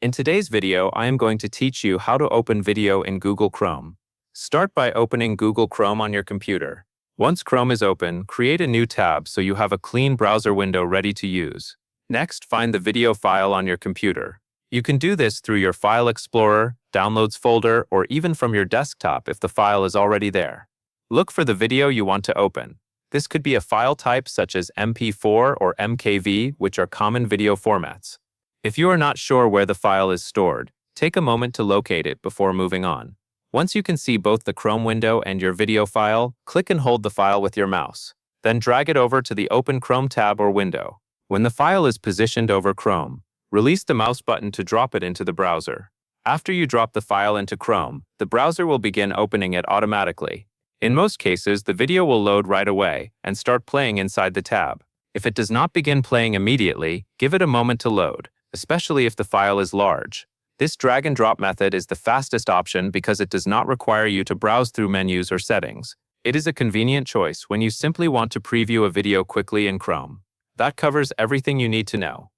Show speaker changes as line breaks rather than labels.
In today's video, I am going to teach you how to open video in Google Chrome. Start by opening Google Chrome on your computer. Once Chrome is open, create a new tab so you have a clean browser window ready to use. Next, find the video file on your computer. You can do this through your File Explorer, Downloads folder, or even from your desktop if the file is already there. Look for the video you want to open. This could be a file type such as MP4 or MKV, which are common video formats. If you are not sure where the file is stored, take a moment to locate it before moving on. Once you can see both the Chrome window and your video file, click and hold the file with your mouse. Then drag it over to the Open Chrome tab or window. When the file is positioned over Chrome, release the mouse button to drop it into the browser. After you drop the file into Chrome, the browser will begin opening it automatically. In most cases, the video will load right away and start playing inside the tab. If it does not begin playing immediately, give it a moment to load, especially if the file is large. This drag and drop method is the fastest option because it does not require you to browse through menus or settings. It is a convenient choice when you simply want to preview a video quickly in Chrome. That covers everything you need to know.